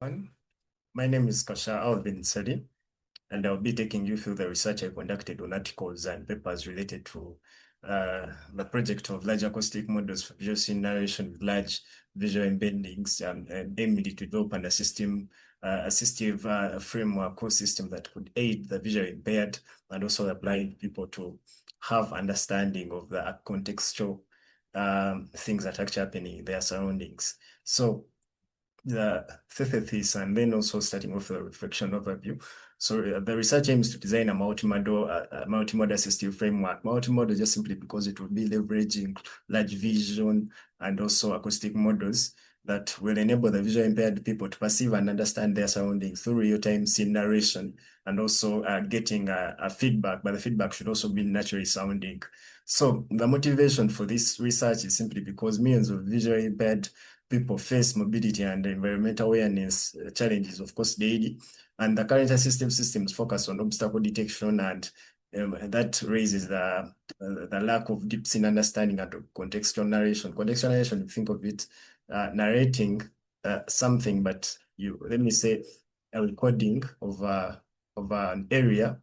My name is Kasha Alvin Sadi, and I'll be taking you through the research I conducted on articles and papers related to the project of large acoustic models for visual scene narration with large visual embeddings, and aiming to develop an assistive framework or system that could aid the visually impaired and also the blind people to have understanding of the contextual things that are actually happening in their surroundings. So the thesis and then also starting with a reflection overview. So the research aims to design a multimodal assistive framework. Multimodal just simply because it will be leveraging large vision and also acoustic models that will enable the visually impaired people to perceive and understand their surroundings through real-time scene narration and also getting a feedback, but the feedback should also be naturally sounding. So the motivation for this research is simply because millions of visually impaired people face mobility and environmental awareness challenges, of course, daily. And the current assistive systems focus on obstacle detection, and that raises the lack of deep scene understanding and contextual narration. Contextual narration, you think of it narrating something, but let me say, a recording of an area,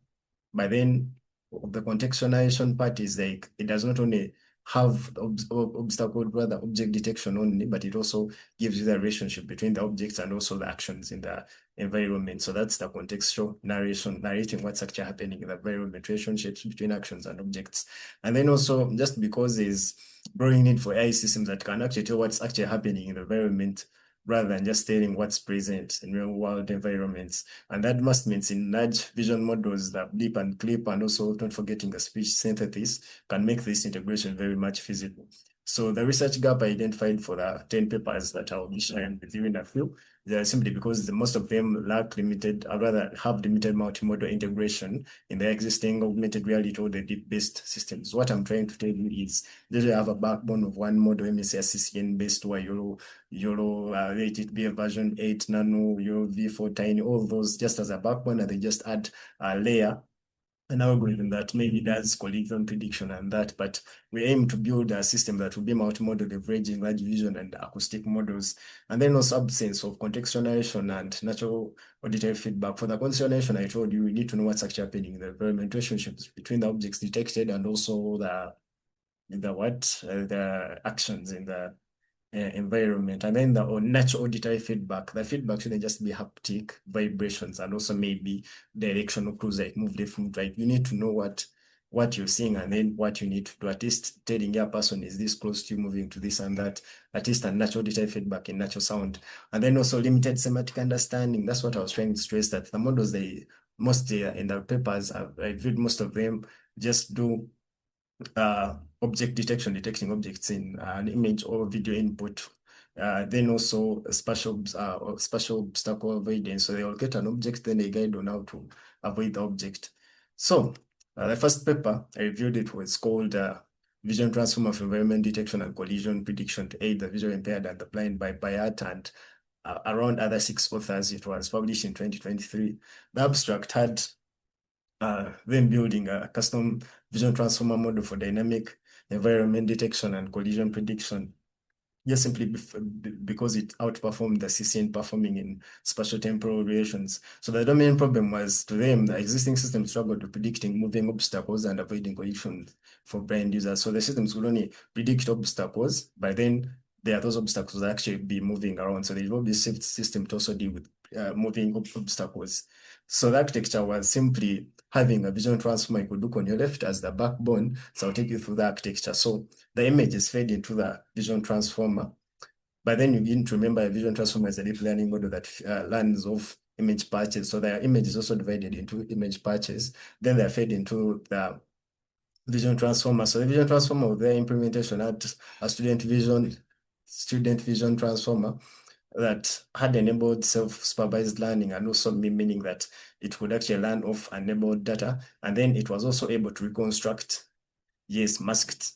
but then the contextualization part is like it does not only have obstacle, rather object detection only, but it also gives you the relationship between the objects and also the actions in the environment. So that's the contextual narration, narrating what's actually happening in the environment, relationships between actions and objects. And then also, just because there's growing need for AI systems that can actually tell what's actually happening in the environment rather than just telling what's present in real world environments. And that must mean in large vision models that blip and clip and also not forgetting the speech synthesis can make this integration very much feasible. So the research gap I identified for the 10 papers that I'll be sharing with you in a few, they are simply because most of them lack limited, or rather have limited multimodal integration in the existing augmented reality or the deep-based systems. What I'm trying to tell you is they have a backbone of one model, MSC CCN based where YOLO, let it be a version 8 nano, YOLO V4 tiny, all those just as a backbone, and they just add a layer, an algorithm that maybe does collision prediction and that, but we aim to build a system that will be multimodal, leveraging large vision and acoustic models, and then also absence of contextual narration and natural auditory feedback. For the contextual narration, I told you, we need to know what's actually happening in the environment, relationships between the objects detected and also the actions in the environment. And then the natural auditory feedback. The feedback shouldn't just be haptic vibrations and also maybe directional clues like move left, move right. You need to know what you're seeing and then what you need to do. At least telling your person is this close to you moving to this and that. At least a natural auditory feedback in natural sound. And then also limited semantic understanding. That's what I was trying to stress, that the models most in the papers I reviewed, most of them just do object detection, detecting objects in an image or video input. Then also spatial obstacle avoidance. So they locate an object, then they guide on how to avoid the object. So the first paper I reviewed, it was called Vision Transformer of Environment Detection and Collision Prediction to Aid the Visually Impaired and the Blind by Bayat and around other 6 authors. It was published in 2023. The abstract had then building a custom vision transformer model for dynamic environment detection and collision prediction, just simply because it outperformed the CCN performing in spatial temporal relations. So the domain problem was, to them, the existing system struggled to predicting moving obstacles and avoiding collisions for blind users. So the systems could only predict obstacles, but then there are those obstacles that actually be moving around. So they developed this system to also deal with moving obstacles. So the architecture was simply having a vision transformer you could look on your left as the backbone. So I'll take you through the architecture. So the image is fed into the vision transformer. But then you need to remember a vision transformer is a deep learning model that learns of image patches. So their image is also divided into image patches. Then they're fed into the vision transformer. So the vision transformer with their implementation had a student vision transformer that had enabled self-supervised learning, and also meaning that it would actually learn off enabled data. And then it was also able to reconstruct, yes, masked.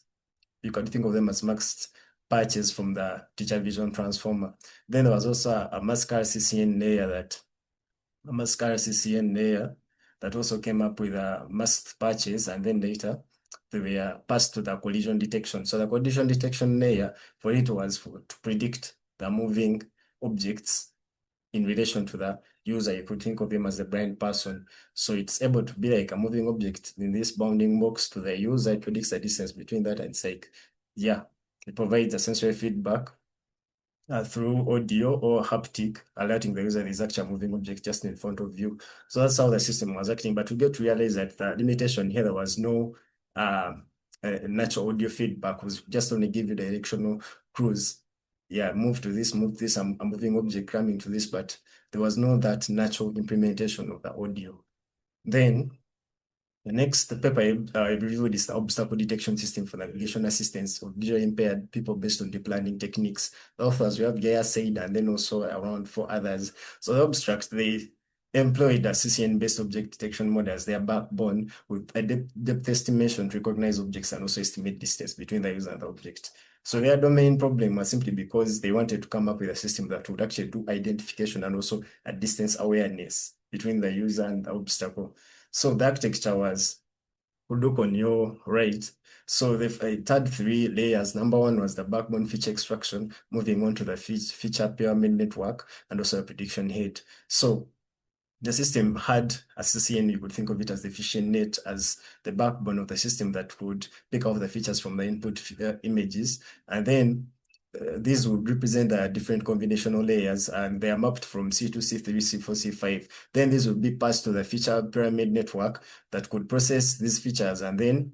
You can think of them as masked patches from the teacher vision transformer. Then there was also a mascara CCN layer that also came up with masked patches, and then later they were passed to the collision detection. So the collision detection layer, for it was to predict the moving objects in relation to the user. You could think of him as the blind person. So it's able to be like a moving object in this bounding box to the user. It predicts the distance between that, and it's like, yeah, it provides a sensory feedback through audio or haptic, alerting the user there's actually a moving object just in front of you. So that's how the system was acting. But we get to realize that the limitation here, there was no natural audio feedback, was just only give you directional clues. Yeah, move to this, move this, a moving object coming to this, but there was no that natural implementation of the audio. Then the next paper I reviewed is the obstacle detection system for navigation assistance of visually impaired people based on deep learning techniques. The authors, we have Gaia Said, and then also around 4 others. So the abstract, they employed a CCN-based object detection model as their backbone with a depth estimation to recognize objects and also estimate distance between the user and the object. So their domain problem was simply because they wanted to come up with a system that would actually do identification and also a distance awareness between the user and the obstacle. So the architecture was, look on your right. So it had 3 layers. Number one was the backbone feature extraction, moving on to the feature pyramid network, and also a prediction head. So the system had a CCN, you could think of it as the fishing net, as the backbone of the system that would pick out the features from the input images. And then these would represent the different combinational layers, and they are mapped from C2, C3, C4, C5. Then these would be passed to the feature pyramid network that could process these features and then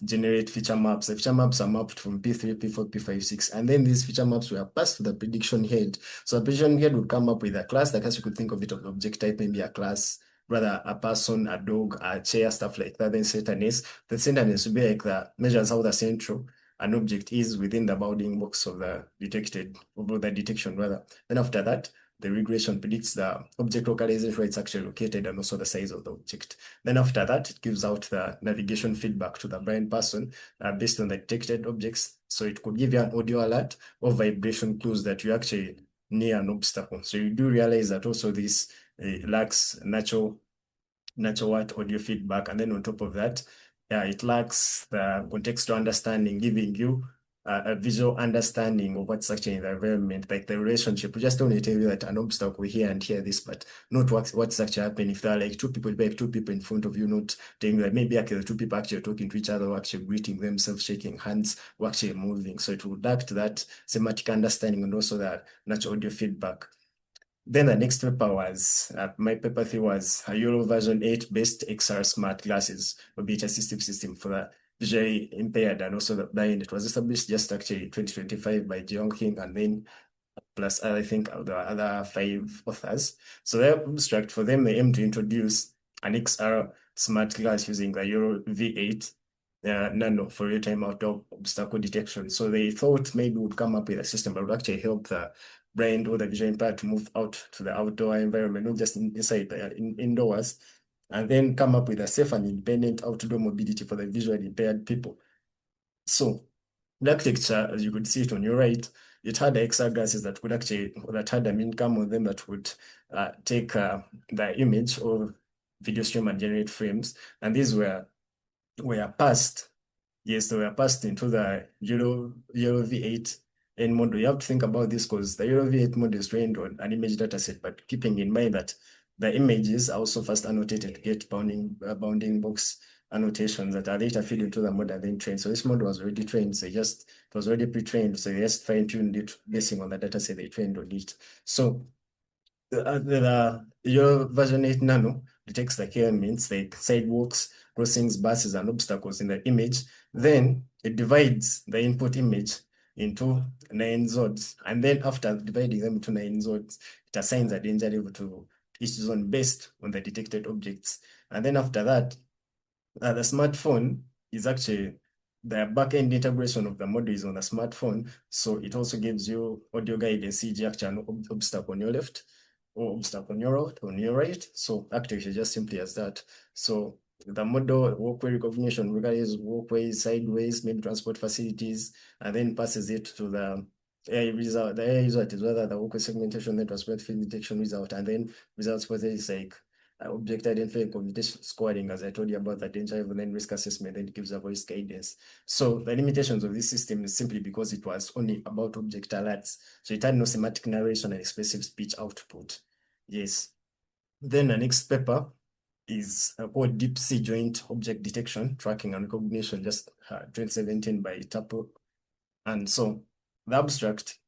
generate feature maps. The feature maps are mapped from P3, P4, P5, 6. And then these feature maps were passed to the prediction head. So a prediction head would come up with a class. The class, you could think of it of the object type, maybe a class, rather a person, a dog, a chair, stuff like that. Then centerness. The centerness would be like the measures how the central an object is within the bounding box of the detection rather. Then after that, the regression predicts the object localization, where it's actually located, and also the size of the object. Then after that, it gives out the navigation feedback to the blind person based on the detected objects. So it could give you an audio alert or vibration clues that you actually near an obstacle. So you do realize that also this lacks natural audio feedback. And then on top of that, it lacks the contextual understanding, giving you a visual understanding of what's actually in the environment, like the relationship. We just only tell you that an obstacle here and here, this, but not what's actually happening. If there are like two people in front of you, not telling that maybe actually the two people actually talking to each other, or actually greeting themselves, shaking hands, or actually moving. So it would lack that semantic understanding and also the natural audio feedback. Then the next paper was, my paper 3 was a Euro version 8 based XR smart glasses, or be assistive system for the visually impaired and also the blind. It was established just actually 2025 by Jeong King, and then plus I think the other 5 authors. So the abstract for them, they aim to introduce an XR smart glass using the Euro V8 nano for real-time outdoor obstacle detection. So they thought maybe would come up with a system that would actually help the blind or the visually impaired to move out to the outdoor environment, not just inside indoors, and then come up with a safe and independent outdoor mobility for the visually impaired people. So the architecture, as you could see it on your right, it had XR glasses that could actually, that had an income on them that would take the image or video stream and generate frames. And these were passed. Yes, they were passed into the Euro V8 N model. You have to think about this because the Euro V8 model is trained on an image dataset, but keeping in mind that the images are also first annotated to get bounding box annotations that are later fed into the model, then trained. So this model was already trained. So it was already pre-trained. So they just fine-tuned it basing on the dataset they trained on it. So your version 8 nano detects the key elements like sidewalks, crossings, buses, and obstacles in the image. Then it divides the input image into 9 zones. And then after dividing them into 9 zones, it assigns a danger level to each zone based on the detected objects. And then after that, the smartphone is actually the back-end integration of the model is on the smartphone. So it also gives you audio guidance, CG actually an obstacle on your left or obstacle on your right. So architecture just simply as that. So the model walkway recognition requires walkways, sideways, maybe transport facilities, and then passes it to the AI result. The AI result is whether the walkway segmentation, then transport field detection result, and then results whether it's like object identifying, computation scoring, as I told you about the danger level, then risk assessment, then it gives a voice guidance. So the limitations of this system is simply because it was only about object alerts. So it had no semantic narration and expressive speech output. Yes. Then the next paper is called Deep Sea Joint Object Detection, Tracking and Recognition, just 2017 by Tapo. And so the abstract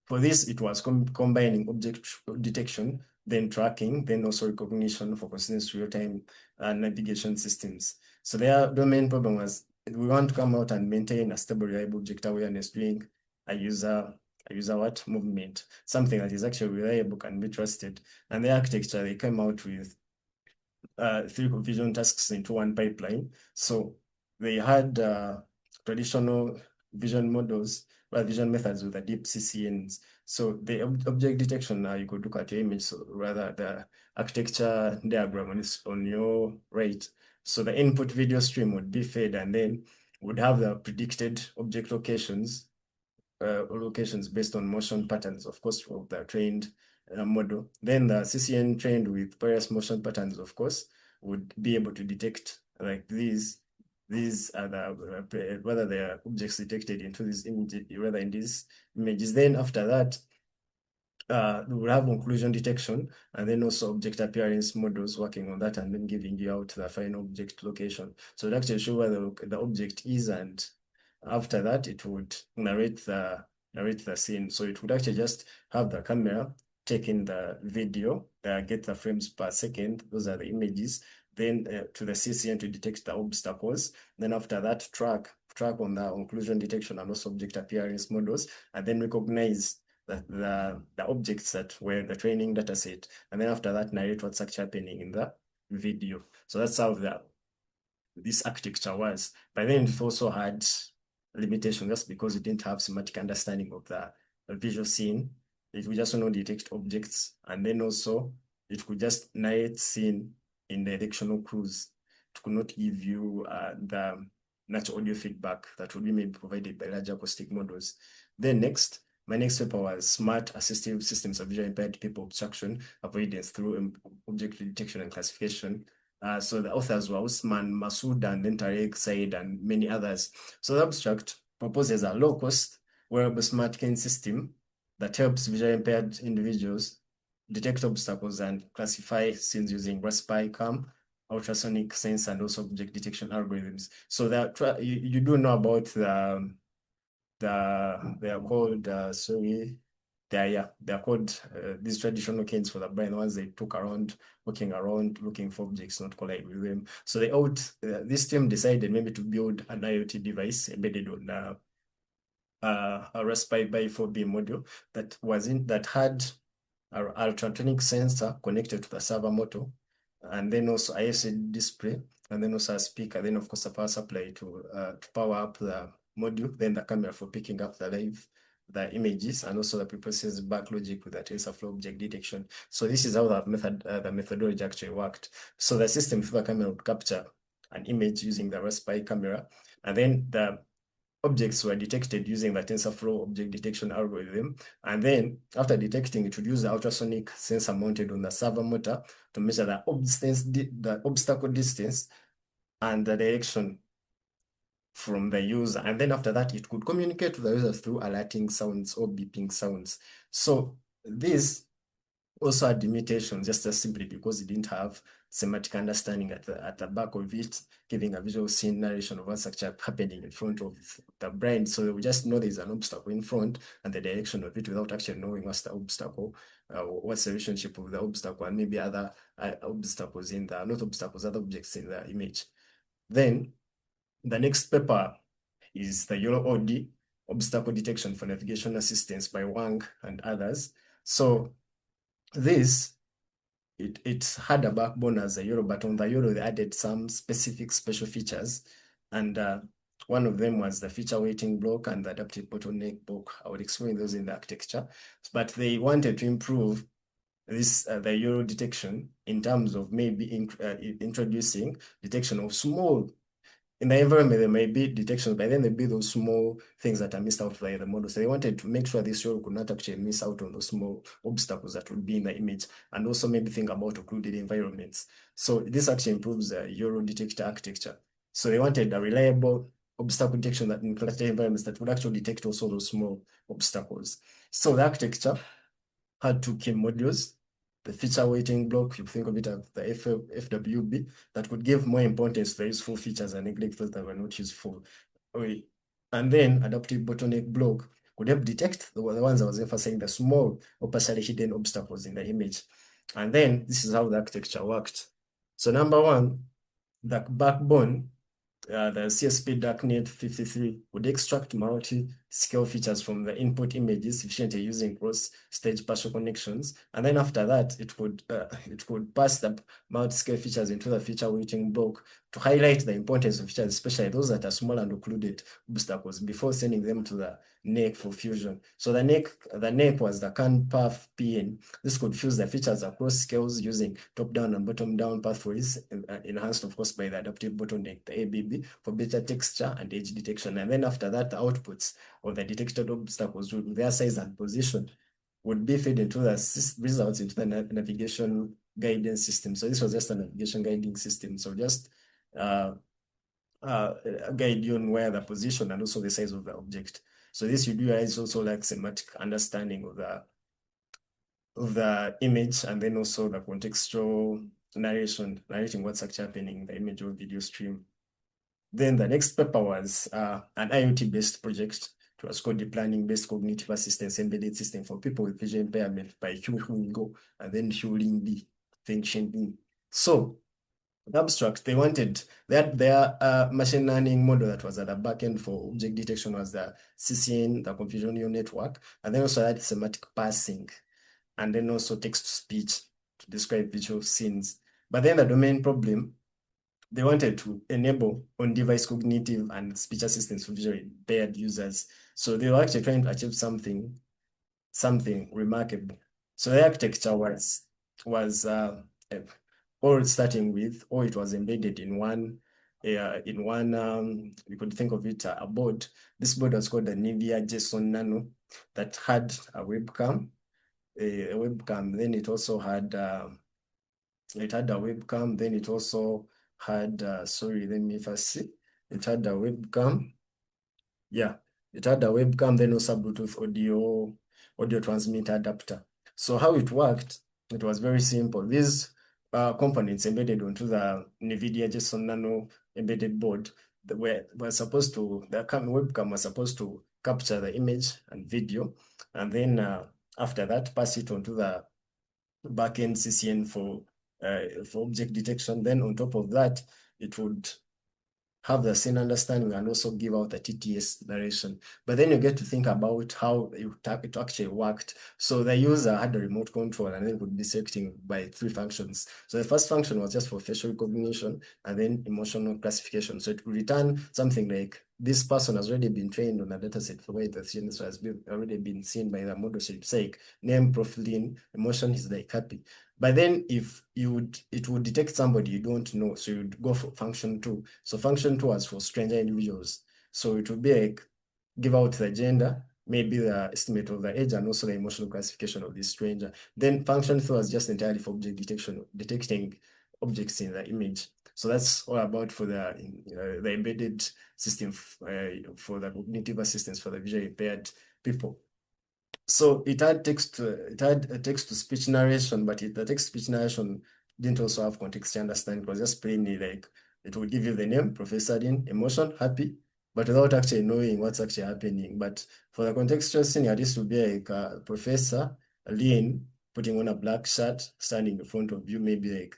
for this, it was combining object detection, then tracking, then also recognition for consistent real-time navigation systems. So their main problem was we want to come out and maintain a stable, reliable object awareness during a user what movement, something that is actually reliable, can be trusted. And the architecture, they came out with 3 vision tasks into one pipeline. So they had traditional vision models, well, vision methods with the deep CCNs. So the object detection, you could look at your image, so rather the architecture diagram on your right. So the input video stream would be fed and then would have the predicted object locations based on motion patterns, of course, of the trained model. Then the CCN trained with various motion patterns, of course, would be able to detect like these are the whether they are objects detected into these images, rather in these images. Then after that, we will have occlusion detection and then also object appearance models working on that and then giving you out the final object location. So it actually show where the object is, and after that it would narrate the scene. So it would actually just have the camera taking the video, get the frames per second, those are the images, then to the CCN to detect the obstacles. Then after that, track on the occlusion detection and also object appearance models, and then recognize the objects that were the training data set, and then after that narrate what's actually happening in the video. So that's how this architecture was. But then it also had limitation just because it didn't have semantic understanding of the visual scene. It would just only detect objects, and then also it could just narrate scene in directional cruise. It could not give you the natural audio feedback that would be maybe provided by large acoustic models. Then next, my next paper was Smart Assistive Systems of Visually Impaired People Obstruction Avoidance through Object Detection and Classification. So the authors were Usman, Masood, and then Tarek, Said, and many others. So the abstract proposes a low-cost wearable smart cane system that helps visually impaired individuals detect obstacles and classify scenes using Raspberry CAM, ultrasonic sense, and also object detection algorithms. So that you do know about they are called they're called these traditional canes for the blind, the ones they took around, walking around looking for objects, not collide with them. So this team decided maybe to build an IoT device embedded on a Raspberry Pi 4B module that had an ultrasonic sensor connected to the server motor, and then also a LCD display, and then also a speaker, then of course a power supply to power up the module, then the camera for picking up the images, and also the preprocessed back logic with the TensorFlow object detection. So this is how the methodology actually worked. So the system through the camera would capture an image using the Raspberry camera, and then the objects were detected using the TensorFlow object detection algorithm. And then after detecting, it would use the ultrasonic sensor mounted on the server motor to measure the obstacle distance and the direction from the user. And then after that, it could communicate to the user through alerting sounds or beeping sounds. So this also had limitations, just as simply because it didn't have semantic understanding at the back of it, giving a visual scene narration of what's actually happening in front of the brain. So we just know there's an obstacle in front and the direction of it without actually knowing what's the obstacle, what's the relationship of the obstacle, and maybe other obstacles not obstacles, other objects in the image. Then the next paper is the YOLO-OD, Obstacle Detection for Navigation Assistance by Wang and others. So this, it had a backbone as a YOLO, but on the YOLO, they added some specific special features. And one of them was the feature weighting block and the adaptive bottleneck block. I would explain those in the architecture. But they wanted to improve the YOLO detection in terms of maybe introducing detection of small in the environment, there may be detections, but then there'll be those small things that are missed out by the model. So they wanted to make sure this role could not actually miss out on those small obstacles that would be in the image, and also maybe think about occluded environments. So this actually improves the Euro detector architecture. So they wanted a reliable obstacle detection that in clustered environments that would actually detect also those small obstacles. So the architecture had two key modules. The feature weighting block, you think of it as the FWB, that could give more importance to the useful features and neglect those that were not useful. And then adaptive bottleneck block could help detect the ones I was emphasizing, the small or partially hidden obstacles in the image. And then this is how the architecture worked. So number one, the backbone, the CSP DarkNet 53 would extract multi-scale features from the input images efficiently using cross-stage partial connections. And then after that, it could pass the multi-scale features into the feature weighting block to highlight the importance of features, especially those that are small and occluded obstacles, before sending them to the NEC for fusion. So the NEC was the CAN-PAF PN. This could fuse the features across scales using top-down and bottom-down pathways, enhanced, of course, by the adaptive bottleneck, the ABB, for better texture and edge detection. And then after that, the outputs of the detected obstacles with their size and position would be fed into the results into the navigation guidance system. So this was just a navigation guiding system. So just guide you on where the position and also the size of the object. So this would utilize also like semantic understanding of the image, and then also the contextual narrating what's actually happening in the image or video stream. Then the next paper was an IoT-based project. It was called the Planning-Based Cognitive Assistance Embedded System for People with Visual Impairment by Hugh Go and then Hugh Lin Lee, Feng Shen Yin. So the abstract, they wanted their machine learning model that was at the back end for object detection was the CCN, the confusion neural network, and then also had semantic parsing, and then also text-to-speech to describe visual scenes. But then the domain problem, they wanted to enable on-device cognitive and speech assistance for visually impaired users. So they were actually trying to achieve something remarkable. So the architecture was all starting with, or it was embedded in one, we could think of it a board. This board was called the NVIDIA JSON Nano that had a webcam, then it also had a webcam, then it also had, sorry, let me first see. It had a webcam. Yeah, it had a webcam, then also Bluetooth audio transmitter adapter. So how it worked, it was very simple. These components embedded onto the NVIDIA JSON Nano embedded board were supposed to, the webcam was supposed to capture the image and video, and then after that, pass it onto the backend CCN for object detection. Then on top of that, it would have the scene understanding and also give out the TTS narration. But then you get to think about how it actually worked. So the user had a remote control and then could be selecting by 3 functions. So the first function was just for facial recognition and then emotional classification. So it would return something like, this person has already been trained on a dataset for where the scene has already been seen by the model. So it's like name, profile, emotion is like happy. But then if it would detect somebody you don't know, so you'd go for function 2. So function 2 was for stranger individuals. So it would be like, give out the gender, maybe the estimate of the age, and also the emotional classification of this stranger. Then function 3 was just entirely for object detection, detecting objects in the image. So that's all about for the embedded system for the cognitive assistance for the visually impaired people. So it had a text-to-speech narration, but the text-to-speech narration didn't also have context understanding. It was just plainly like, it would give you the name, Professor Dean, emotion, happy, but without actually knowing what's actually happening. But for the contextual scene, this would be like Professor Lin putting on a black shirt, standing in front of you, maybe like,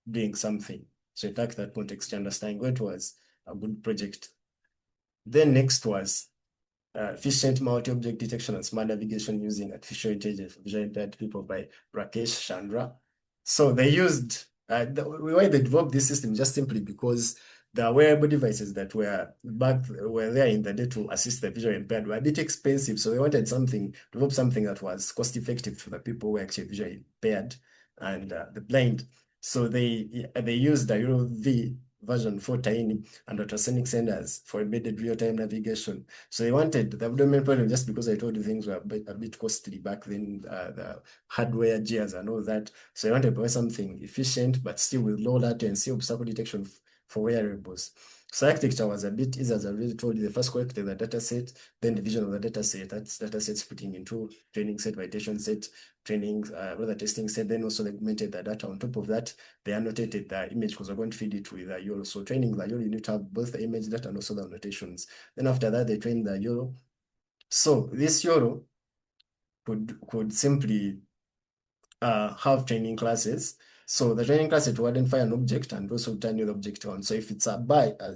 doing something. So it lacked that context understanding. It was a good project. Then next was efficient multi-object detection and smart navigation using artificial intelligence for visually impaired people by Rakesh Chandra. So they used, why they developed this system just simply because the wearable devices that were there in the day to assist the visually impaired were a bit expensive. So they wanted develop something that was cost effective for the people who were actually visually impaired and the blind. So they used the version 4 Tiny and ultrasonic senders for embedded real-time navigation. So they wanted the abdomen problem just because I told you things were a bit costly back then, the hardware gears and all that. So I wanted to provide something efficient, but still with low latency, obstacle detection for wearables. So architecture was a bit easy, as I already told you. The first collected the data set, then division of the data set. That's data sets splitting into training set, validation set, training, rather testing set, then also augmented the data. On top of that, they annotated the image because we're going to feed it with a YOLO. So training the YOLO, you need to have both the image data and also the annotations. Then after that, they trained the YOLO. So this YOLO could simply have training classes. So the training class, it will identify an object and also turn the object on. So if it's a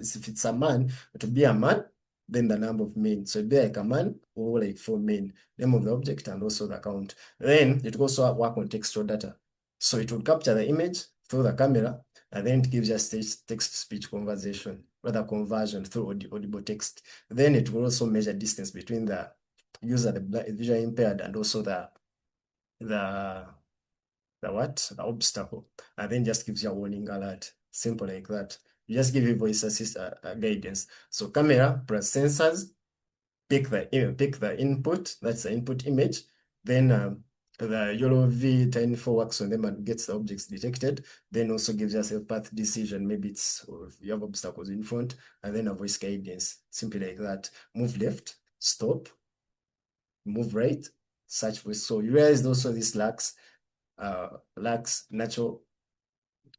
if it's a man, it will be a man, then the number of men. So it'd be like a man or like 4 men, name of the object and also the count. Then it will also work on textual data. So it will capture the image through the camera, and then it gives us text-to-speech conversation, rather conversion through audible text. Then it will also measure distance between the user, the visually impaired, and also the the obstacle, and then just gives you a warning alert. Simple like that. You just give you voice assist guidance. So camera plus sensors, pick the input, that's the input image. Then the YOLO V10 works on them and gets the objects detected. Then also gives us a path decision. Maybe it's you have obstacles in front, and then a voice guidance. Simply like that. Move left, stop, move right, search voice. So you realize also this lacks natural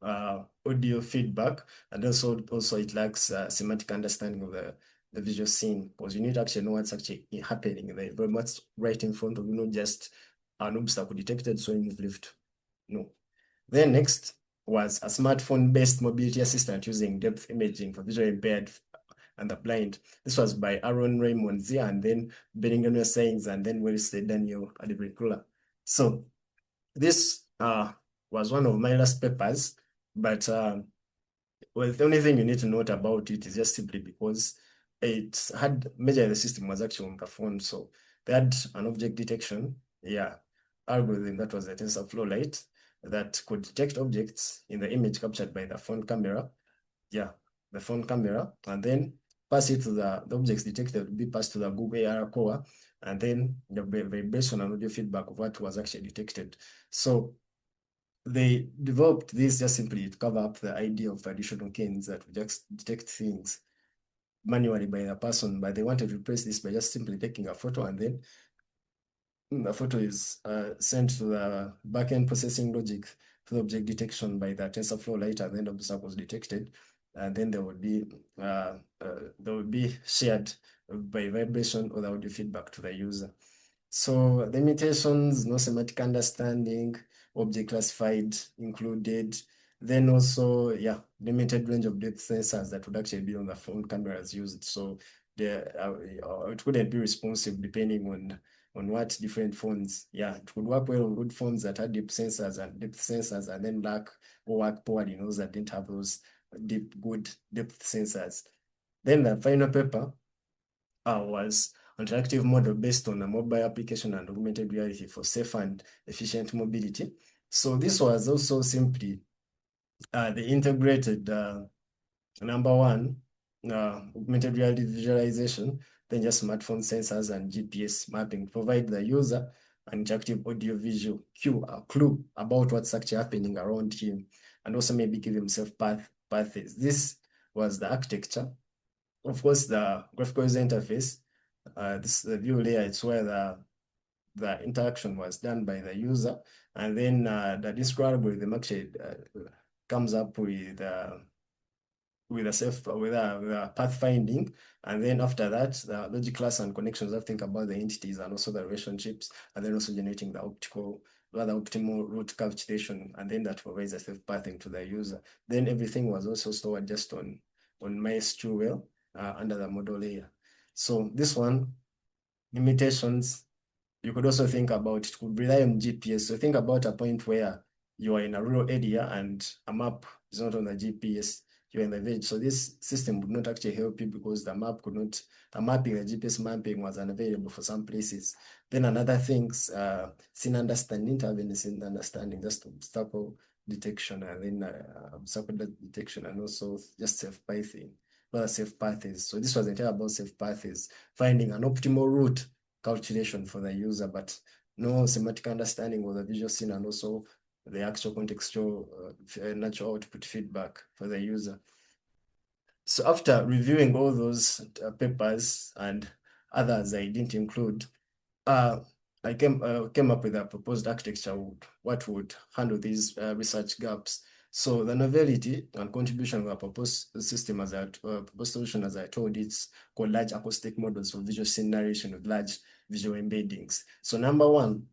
audio feedback, and also it lacks semantic understanding of the visual scene, because you need to actually know what's actually happening in the environment, what's right in front of you, not just an obstacle detected, so you move left. No. Then next was a smartphone-based mobility assistant using depth imaging for visually impaired and the blind. This was by Aaron Raymond Zia, and then Benigno Sayings, and then Wednesday Daniel Adebrekula. So this was one of my last papers, but well, the only thing you need to note about it is just simply because it had major the system was actually on the phone, so they had an object detection, algorithm that was a TensorFlow Lite that could detect objects in the image captured by the phone camera, the phone camera, and then pass it to the objects detected will be passed to the Google AR core, and then the vibration and audio feedback of what was actually detected. So they developed this just simply to cover up the idea of traditional canes that would just detect things manually by the person, but they wanted to replace this by just simply taking a photo, and then the photo is sent to the backend processing logic to the object detection by the TensorFlow Lite, and then the obstacle was detected, and then there would be shared by vibration or the audio feedback to the user. So limitations, no semantic understanding, object classified included. Then also, limited range of depth sensors that would actually be on the phone cameras used. So it wouldn't be responsive depending on what different phones. It would work well on good phones that had depth sensors, and then lack or work poorly in those that didn't have those good depth sensors. Then the final paper was interactive model based on a mobile application and augmented reality for safe and efficient mobility. So this was also simply the integrated number one, augmented reality visualization, then just smartphone sensors and GPS mapping, provide the user an interactive audio visual clue about what's actually happening around him, and also maybe give himself paths. This was the architecture. Of course, the graphical user interface, this is the view layer. It's where the interaction was done by the user, and then the discrete algorithm actually comes up with a pathfinding, and then after that, the logic class and connections have to think about the entities and also the relationships, and then also generating the optimal root calculation, and then that provides a safe pathing to the user. Then everything was also stored just on MySQL under the model layer. So this one, limitations, you could also think about, it could rely on GPS. So think about a point where you are in a rural area and a map is not on the GPS. you're in the village. So this system would not actually help you because the mapping, the GPS mapping was unavailable for some places. Then another things, scene understanding, intervening scene understanding, just obstacle detection, and then obstacle detection, and also just safe pathing, safe paths. So this was entirely about safe paths, finding an optimal route calculation for the user, but no semantic understanding of the visual scene, and also the actual contextual natural output feedback for the user. So after reviewing all those papers and others I didn't include, I came up with a proposed architecture what would handle these research gaps. So the novelty and contribution of a proposed system as a proposed solution, as I told, it's called large acoustic models for visual scene narration with large visual embeddings. So number one,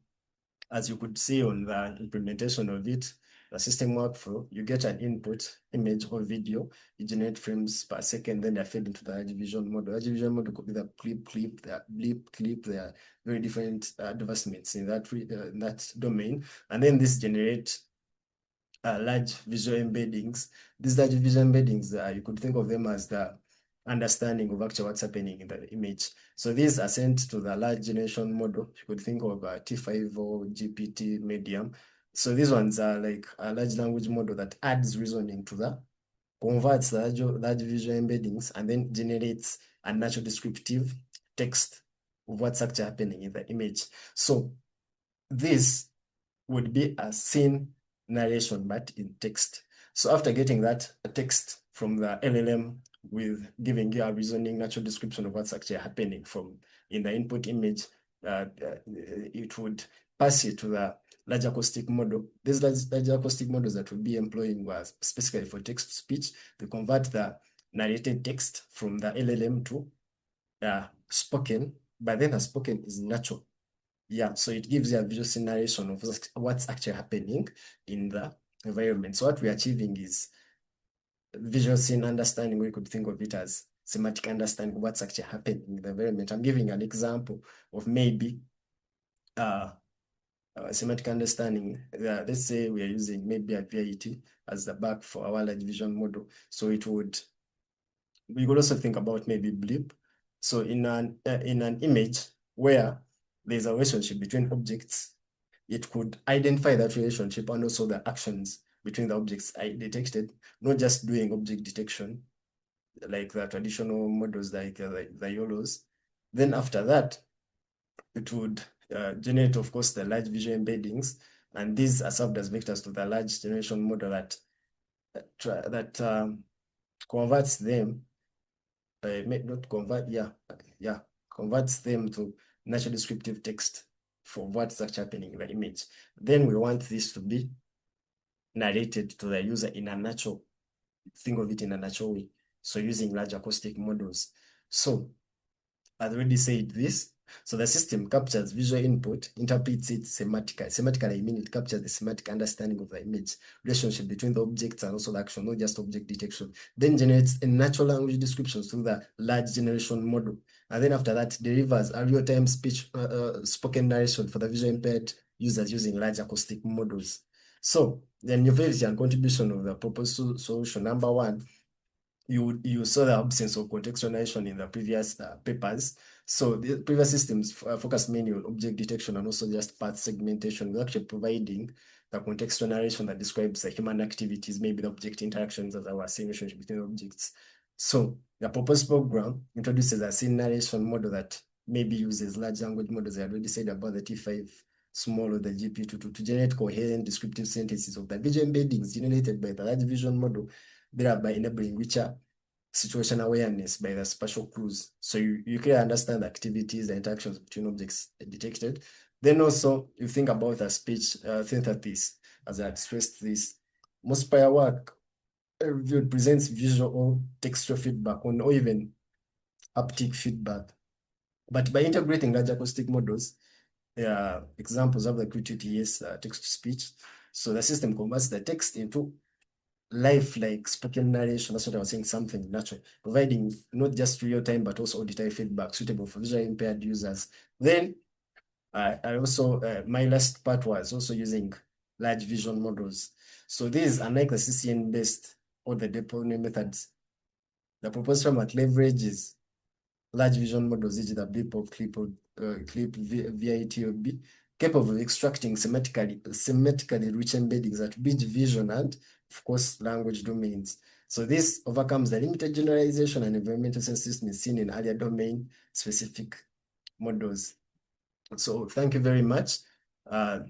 as you could see on the implementation of it, the system workflow, you get an input image or video, you generate frames per second, then they're fed into the large vision model. Large vision model could be the clip, the blip, clip. There are very different advancements in that domain. And then this generates large visual embeddings. These large visual embeddings, you could think of them as the understanding of actually what's happening in the image. So these are sent to the large generation model. You could think of T5 or GPT medium. So these ones are like a large language model that adds reasoning to the, converts the large visual embeddings, and then generates a natural descriptive text of what's actually happening in the image. So this would be a scene narration, but in text. So after getting that text from the LLM with giving you a reasoning natural description of what's actually happening from in the input image, it would pass it to the large acoustic model. These large acoustic models that we'll be employing were specifically for text to speech. They convert the narrated text from the LLM to spoken, but then the spoken is natural. Yeah, so it gives you a visual narration of what's actually happening in the environment. So what we're achieving is visual scene understanding. We could think of it as semantic understanding of what's actually happening in the environment. I'm giving an example of maybe semantic understanding. Let's say we are using maybe a VIT as the back for our large vision model. So we could also think about maybe blip. So in an image where there's a relationship between objects, it could identify that relationship and also the actions between the objects I detected, not just doing object detection like the traditional models like the YOLOs. Then after that, it would generate, of course, the large visual embeddings, and these are served as vectors to the large generation model that converts them, not convert, converts them to natural descriptive text for what's actually happening in the image. Then we want this to be narrated to the user in a natural, think of it in a natural way. So using large acoustic models. So I've already said this. So the system captures visual input, interprets it semantically. Semantically, I mean it captures the semantic understanding of the image, relationship between the objects and also the action, not just object detection. Then generates a natural language description through the large generation model. And then after that, delivers a real-time speech, spoken narration for the visual impaired users using large acoustic models. So the novelty and contribution of the proposed solution, number one, you saw the absence of contextual narration in the previous papers. So the previous systems focus mainly on object detection and also just path segmentation. We're actually providing the contextual narration that describes the human activities, maybe the object interactions, as I was saying, relationship between objects. So the proposed program introduces a scene narration model that maybe uses large language models. I already said about the T5 small or the GP2 to generate coherent descriptive sentences of the visual embeddings generated by the large vision model, thereby enabling richer situation awareness by the spatial clues. So you clearly understand the activities, the interactions between objects detected. Then also you think about the speech synthesis, as I expressed this. Most prior work reviewed presents visual or textual feedback or even haptic feedback. But by integrating large acoustic models, examples of the QTTS text-to-speech. So the system converts the text into lifelike spoken narration. That's what I was saying, something natural, providing not just real time, but also auditory feedback suitable for visually impaired users. Then I also, my last part was also using large vision models. So these, unlike the CCN based or the deep learning methods. The proposed framework leverages large vision models, e.g. the BIPOP, CLIP, VITOB, capable of extracting semantically rich embeddings at bit vision and, of course, language domains. So this overcomes the limited generalization and environmental sensitivity seen in earlier domain-specific models. So thank you very much.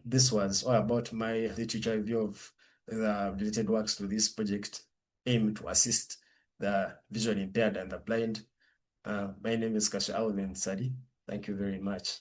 This was all about my literature review of the related works to this project aimed to assist the visually impaired and the blind. My name is Kasha Alvin Sadi. Thank you very much.